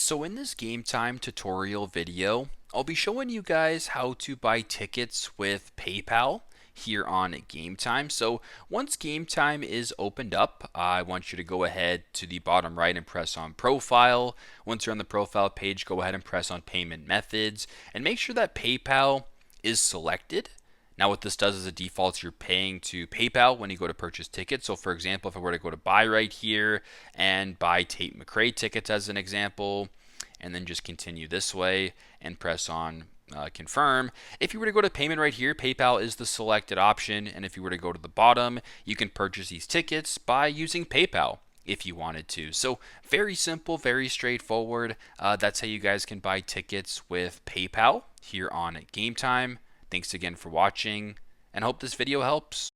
So in this game time tutorial video, I'll be showing you guys how to buy tickets with PayPal here on Game Time. So once Game Time is opened up, I want you to go ahead to the bottom right and press on Profile. Once you're on the profile page, go ahead and press on Payment Methods and make sure that PayPal is selected. Now what this does is a default you're paying to PayPal when you go to purchase tickets. So for example, if I were to go to buy right here and buy Tate McRae tickets as an example, and then just continue this way and press on confirm. If you were to go to payment right here, PayPal is the selected option. And if you were to go to the bottom, you can purchase these tickets by using PayPal if you wanted to. So very simple, very straightforward. That's how you guys can buy tickets with PayPal here on Game Time. Thanks again for watching and hope this video helps.